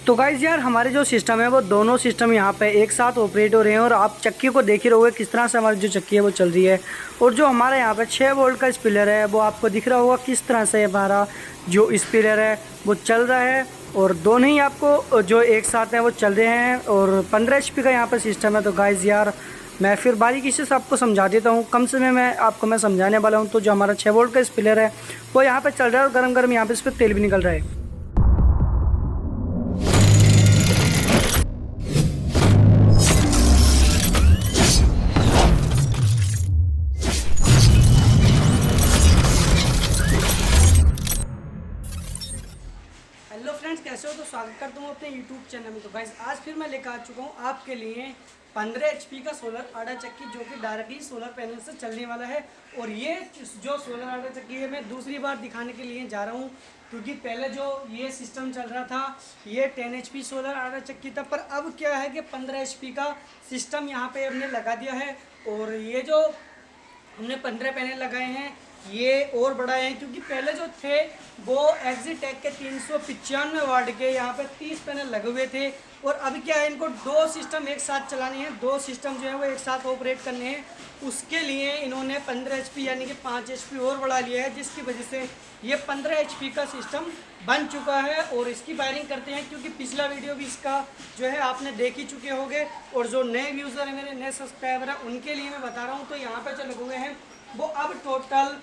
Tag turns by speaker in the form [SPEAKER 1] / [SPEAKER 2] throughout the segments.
[SPEAKER 1] तो गाइज़ यार हमारे जो सिस्टम है वो दोनों सिस्टम यहाँ पे एक साथ ऑपरेट हो रहे हैं और आप चक्की को देख ही रहोगे किस तरह से हमारी जो चक्की है वो चल रही है। और जो हमारे यहाँ पे 6 वोल्ट का स्पिलर है वो आपको दिख रहा होगा किस तरह से हमारा जो स्पिलर है वो चल रहा है। और दोनों ही आपको जो एक साथ हैं वो चल रहे हैं और 15 HP का यहाँ पर सिस्टम है। तो गाइज़ यार मैं फिर बारीकी से आपको समझा देता हूँ, कम समय में आपको मैं समझाने वाला हूँ। तो जो हमारा 6 वोल्ट का स्पिलर है वो यहाँ पर चल रहा है और गर्म गर्म यहाँ पर इस पर तेल भी निकल रहा है। हेलो फ्रेंड्स, कैसे हो? तो स्वागत करता हूँ अपने यूट्यूब चैनल में। तो गाइस आज फिर मैं लेकर आ चुका हूँ आपके लिए 15 HP का सोलर आटा चक्की जो कि डायरेक्टली सोलर पैनल से चलने वाला है। और ये जो सोलर आटा चक्की है मैं दूसरी बार दिखाने के लिए जा रहा हूँ, क्योंकि पहले जो ये सिस्टम चल रहा था ये 10 HP सोलर आटा चक्की था, पर अब क्या है कि 15 HP का सिस्टम यहाँ पे हमने लगा दिया है। और ये जो हमने 15 पैनल लगाए हैं ये और बड़ा है, क्योंकि पहले जो थे वो एक्जीटेक के 395 वाट के यहाँ पे 30 पैनल लगे हुए थे। और अभी क्या है, इनको दो सिस्टम एक साथ चलाने हैं, दो सिस्टम जो है वो एक साथ ऑपरेट करने हैं। उसके लिए इन्होंने 15 HP यानी कि 5 HP और बढ़ा लिया है, जिसकी वजह से ये 15 HP का सिस्टम बन चुका है। और इसकी वायरिंग करते हैं, क्योंकि पिछला वीडियो भी इसका जो है आपने देख ही चुके होंगे। और जो नए व्यूज़र है, मेरे नए सब्सक्राइबर हैं, उनके लिए मैं बता रहा हूँ। तो यहाँ पर जो लगे हुए हैं वो अब टोटल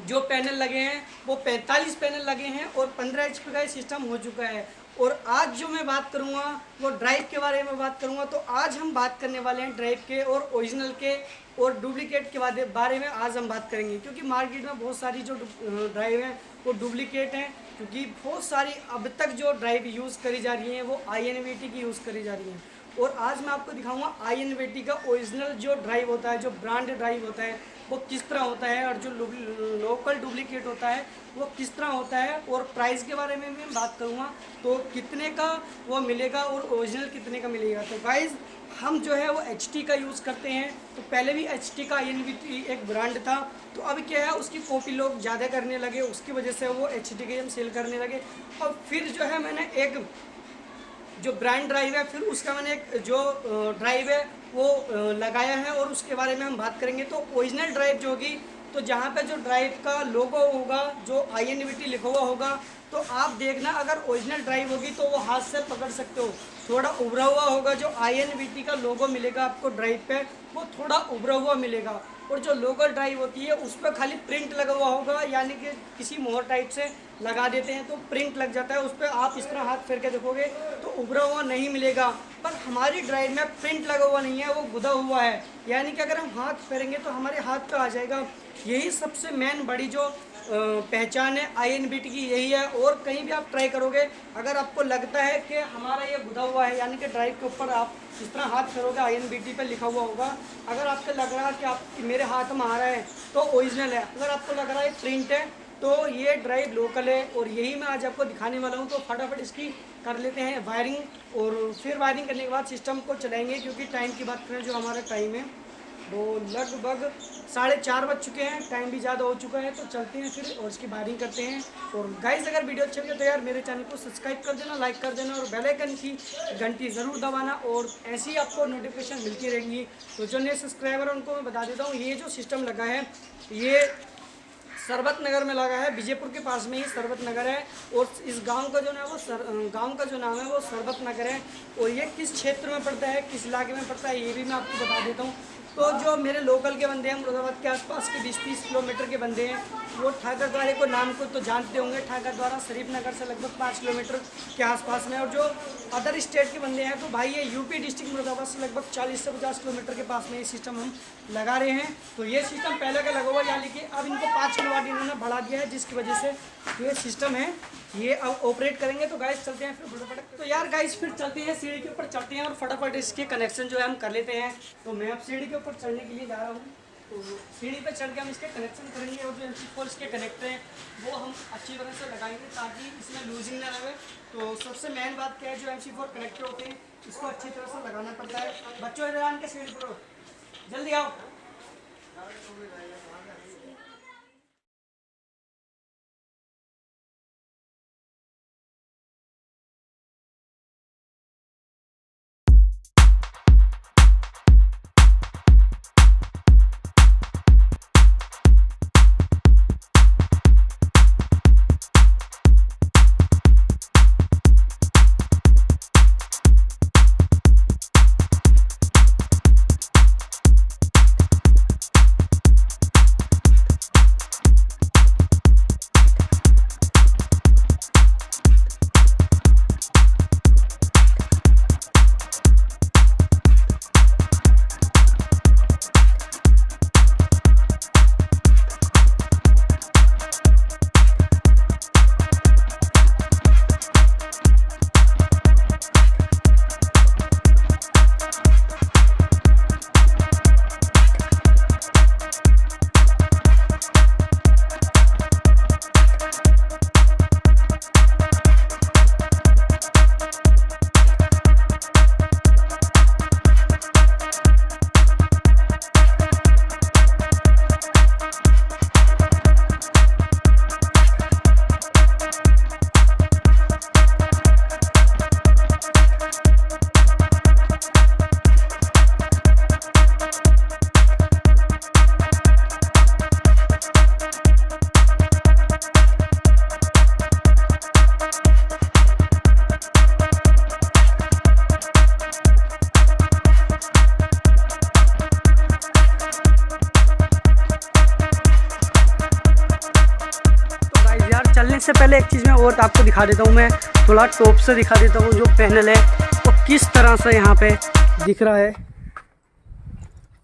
[SPEAKER 1] जो पैनल लगे हैं वो 45 पैनल लगे हैं और 15 HP का सिस्टम हो चुका है। और आज जो मैं बात करूंगा वो ड्राइव के बारे में बात करूंगा। तो आज हम बात करने वाले हैं ड्राइव के और ओरिजिनल के और डुप्लीकेट के बारे में आज हम बात करेंगे, क्योंकि मार्केट में बहुत सारी जो ड्राइव हैं वो डुप्लीकेट हैं, क्योंकि बहुत सारी अब तक जो ड्राइव यूज़ करी जा रही हैं वो INVT की यूज़ करी जा रही हैं। और आज मैं आपको दिखाऊंगा INVT का ओरिजिनल जो ड्राइव होता है, जो ब्रांड ड्राइव होता है वो किस तरह होता है, और जो लोकल डुप्लीकेट होता है वो किस तरह होता है। और प्राइस के बारे में भी मैं बात करूँगा, तो कितने का वो मिलेगा और ओरिजिनल कितने का मिलेगा। तो गाइज़ हम जो है वो HT का यूज़ करते हैं। तो पहले भी HT का INVT एक ब्रांड था, तो अभी क्या है उसकी कॉपी लोग ज़्यादा करने लगे, उसकी वजह से वो HT के हम सेल करने लगे। और फिर जो है मैंने एक जो ब्रांड ड्राइव है फिर उसका मैंने एक जो ड्राइव है वो लगाया है, और उसके बारे में हम बात करेंगे। तो ओरिजिनल ड्राइव जो होगी, तो जहाँ पे जो ड्राइव का लोगो होगा, जो INVT लिखा हुआ होगा, तो आप देखना अगर ओरिजिनल ड्राइव होगी तो वो हाथ से पकड़ सकते हो। थोड़ा उभरा हुआ होगा, जो INVT का लोगो मिलेगा आपको ड्राइव पे वो थोड़ा उभरा हुआ मिलेगा। और जो लोकल ड्राइव होती है उस पर खाली प्रिंट लगा हुआ होगा, यानी कि किसी मोहर टाइप से लगा देते हैं तो प्रिंट लग जाता है उस पर। आप इस तरह हाथ फेर के देखोगे तो उभरा हुआ नहीं मिलेगा। पर हमारी ड्राइव में प्रिंट लगा हुआ नहीं है, वो गुदा हुआ है, यानी कि अगर हम हाथ फेरेंगे तो हमारे हाथ पे आ जाएगा। यही सबसे मेन बड़ी जो पहचान है INVT की, यही है। और कहीं भी आप ट्राई करोगे, अगर आपको लगता है कि हमारा ये गुदा हुआ है, यानी कि ड्राइव के ऊपर आप इस तरह हाथ फेरोगे INVT पे लिखा हुआ होगा, अगर आपको लग रहा है कि आप मेरे हाथ में आ रहा है तो ओरिजिनल है, अगर आपको लग रहा है प्रिंट है तो ये ड्राइव लोकल है। और यही मैं आज आपको दिखाने वाला हूँ। तो फटाफट इसकी कर लेते हैं वायरिंग, और फिर वायरिंग करने के बाद सिस्टम को चलाएंगे। क्योंकि टाइम की बात करें, जो हमारा टाइम है वो लगभग 4:30 बज चुके हैं, टाइम भी ज़्यादा हो चुका है। तो चलते हैं फिर और इसकी वायरिंग करते हैं। और गाइस अगर वीडियो अच्छी लगे तो यार मेरे चैनल को सब्सक्राइब कर देना, लाइक कर देना, और बेल आइकन की घंटी ज़रूर दबाना, और ऐसी आपको नोटिफिकेशन मिलती रहेंगी। तो जो नए सब्सक्राइबर हैं उनको मैं बता देता हूँ, ये जो सिस्टम लगा है ये सरबत नगर में लगा है, विजयपुर के पास में ही सरबत नगर है। और इस गांव का जो नाम है वो गांव का जो नाम है वो सरबत नगर है। और ये किस क्षेत्र में पड़ता है, किस इलाके में पड़ता है, ये भी मैं आपको बता देता हूँ। तो जो मेरे लोकल के बंदे हैं, मुरादाबाद के आसपास के 20-30 किलोमीटर के बंदे हैं, वो ठाकरद्वारे को नाम को तो जानते होंगे। ठाकरद्वारा शरीफ नगर से लगभग 5 किलोमीटर के आसपास में। और जो अदर स्टेट के बंदे हैं तो भाई ये यूपी डिस्ट्रिक्ट मुरादाबाद से लगभग 40 से 50 किलोमीटर के पास में ये सिस्टम हम लगा रहे हैं। तो ये सिस्टम पहले का लगा हुआ, यानी कि अब इनको 5 किलोवाट इन्होंने बढ़ा दिया है, जिसकी वजह से ये सिस्टम है ये अब ऑपरेट करेंगे। तो गाइस चलते हैं फिर फटाफट। तो यार गाइस फिर चलते हैं, सीढ़ी के ऊपर चलते हैं और फटाफट इसके कनेक्शन जो है हम कर लेते हैं। तो मैं अब सीढ़ी के ऊपर चढ़ने के लिए जा रहा हूँ। तो सीढ़ी पे चढ़ के हम इसके कनेक्शन करेंगे, और जो MC4 इसके कनेक्टर हैं वो हम अच्छी तरह से लगाएंगे ताकि इसमें लूजिंग ना रहे। तो सबसे मेन बात क्या है, जो MC4 कनेक्टर होते हैं इसको अच्छी तरह से लगाना पड़ता है। बच्चों इधर आन के सीढ़ी पर जल्दी आओ। पहले एक चीज़ मैं और आपको दिखा देता हूँ, मैं थोड़ा टॉप से दिखा देता हूँ जो पैनल है वो किस तरह से यहाँ पे दिख रहा है।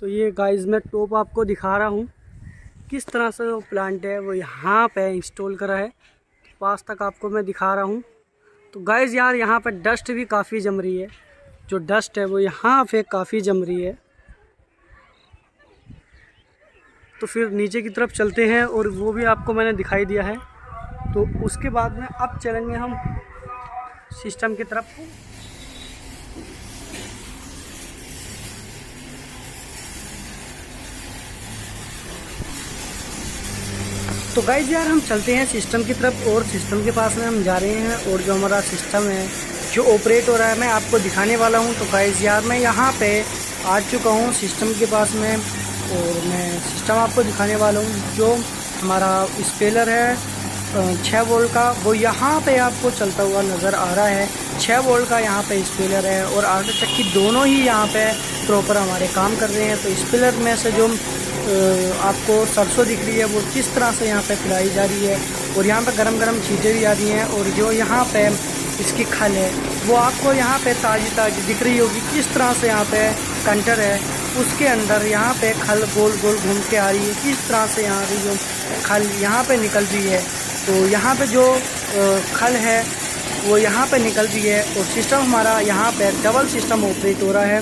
[SPEAKER 1] तो ये गाइस मैं टॉप आपको दिखा रहा हूँ किस तरह से वो प्लांट है वो यहाँ पे इंस्टॉल करा है। पास तक आपको मैं दिखा रहा हूँ। तो गाइस यार यहाँ पे डस्ट भी काफ़ी जम रही है, जो डस्ट है वो यहाँ पे काफ़ी जम रही है। तो फिर नीचे की तरफ चलते हैं और वो भी आपको मैंने दिखाई दिया है। तो उसके बाद में अब चलेंगे हम सिस्टम की तरफ। तो गाइस यार हम चलते हैं सिस्टम की तरफ और सिस्टम के पास में हम जा रहे हैं और जो हमारा सिस्टम है जो ऑपरेट हो रहा है मैं आपको दिखाने वाला हूं। तो गाइस यार मैं यहाँ पे आ चुका हूँ सिस्टम के पास में और मैं सिस्टम आपको दिखाने वाला हूँ। जो हमारा स्पेलर है 6 वोल्ट का वो यहाँ पे आपको चलता हुआ नज़र आ रहा है। 6 वोल्ट का यहाँ पे स्पेलर है और आटा चक्की दोनों ही यहाँ पे प्रॉपर हमारे काम कर रहे हैं। तो स्पेलर में से जो आपको सरसों दिख रही है वो किस तरह से यहाँ पे पिलाई जा रही है और यहाँ पे गरम गरम चीज़ें भी आ रही हैं। और जो यहाँ पे इसकी खल है वो आपको यहाँ पे ताज़ी दिख रही होगी। किस तरह से यहाँ पे कंटर है उसके अंदर यहाँ पे खल गोल गोल घूम के आ रही है। किस तरह से यहाँ की जो खल यहाँ पे निकल रही है। तो यहाँ पे जो खल है वो यहाँ पे निकल रही है और सिस्टम हमारा यहाँ पे डबल सिस्टम ऑपरेट हो रहा है।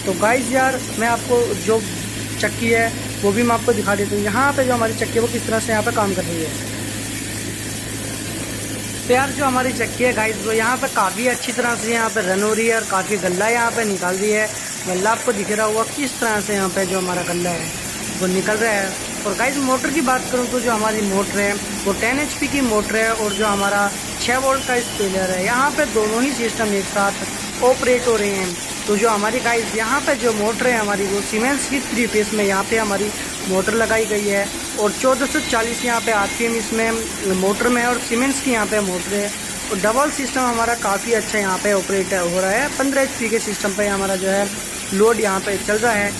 [SPEAKER 1] तो गाइस यार मैं आपको जो चक्की है वो भी मैं आपको दिखा देता हूँ। यहाँ पे जो हमारी चक्की है वो किस तरह से यहाँ पे काम कर रही है। तो यार जो हमारी चक्की है गाइस वो यहाँ पे काफ़ी अच्छी तरह से यहाँ पे रन हो रही है और काफ़ी गल्ला यहाँ पे निकाल रही है। गल्ला आपको दिख रहा होगा किस तरह से यहाँ पे जो हमारा गल्ला है वो निकल रहा है। और गाइस मोटर की बात करूँ तो जो हमारी मोटर है वो 10 HP की मोटर है और जो हमारा 6 वोल्ट का स्पेलर है यहाँ पे दोनों ही सिस्टम एक साथ ऑपरेट हो रहे हैं। तो जो हमारी गाइस यहाँ पे जो मोटर है हमारी वो सीमेंस की 3 फेस में यहाँ पे हमारी मोटर लगाई गई है और 1440 यहाँ पे RPM इसमें मोटर में है और सीमेंस की यहाँ पे मोटर है। और डबल सिस्टम हमारा काफ़ी अच्छा यहाँ पे ऑपरेट हो रहा है। 15 HP के सिस्टम पे हमारा जो है लोड यहाँ पे चल रहा है।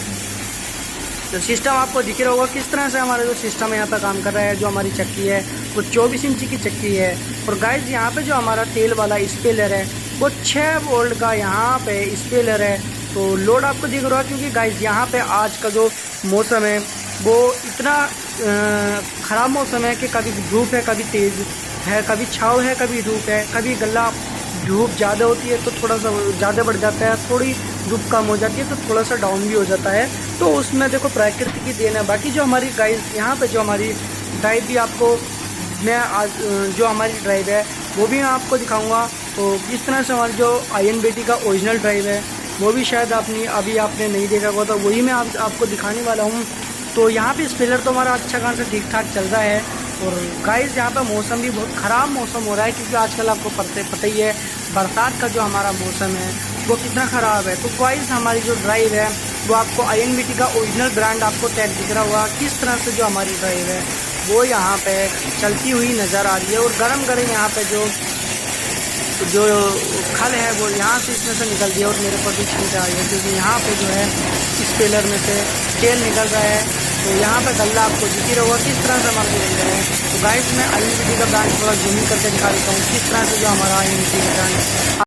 [SPEAKER 1] तो सिस्टम आपको दिख रहा होगा किस तरह से हमारा जो सिस्टम यहाँ पे काम कर रहा है। जो हमारी चक्की है वो 24 इंची की चक्की है और गाइस यहाँ पे जो हमारा तेल वाला स्पेलर है वो 6 वोल्ट का यहाँ पे स्पेलर है। तो लोड आपको दिख रहा है क्योंकि गाइस यहाँ पे आज का जो मौसम है वो इतना ख़राब मौसम है कि कभी धूप है कभी तेज़ है, कभी छाँव है कभी धूप है। कभी गला धूप ज़्यादा होती है तो थोड़ा सा ज़्यादा बढ़ जाता है, थोड़ी धूप कम हो जाती है तो थोड़ा सा डाउन भी हो जाता है। तो उसमें देखो प्रकृति की देन है। बाकी जो हमारी गाइस यहाँ पे जो हमारी ड्राइव भी आपको मैं आज जो हमारी ड्राइव है वो भी मैं आपको दिखाऊंगा। तो किस तरह से हमारी जो INBT का ओरिजिनल ड्राइव है वो भी शायद आपने नहीं देखा होगा तो वही मैं आपको दिखाने वाला हूँ। तो यहाँ पे स्पेलर तो हमारा अच्छा खासा ठीक ठाक चल रहा है। और गाइस यहाँ पे मौसम भी बहुत ख़राब मौसम हो रहा है क्योंकि आजकल आपको पता ही है बरसात का जो हमारा मौसम है वो कितना ख़राब है। तो गाइस हमारी जो ड्राइव है वो आपको INBT का ओरिजिनल ब्रांड आपको टैग दिख रहा होगा। किस तरह से जो हमारी ड्राइव है वो यहाँ पे चलती हुई नज़र आ रही है और गरम गरम यहाँ पे जो खल है वो यहाँ से इसमें से निकल रही है और मेरे पर भी छींट आ रही है क्योंकि यहाँ पे जो है स्पेलर में से तेल निकल रहा है। तो यहाँ पे गल्ला आपको दिख ही रहा होगा किस तरह से हमारा निकल रहा है। तो गाइस मैं INBT का ब्रांड थोड़ा जूमिंग करके दिखा देता हूँ किस तरह से जो हमारा INBT का ब्रांड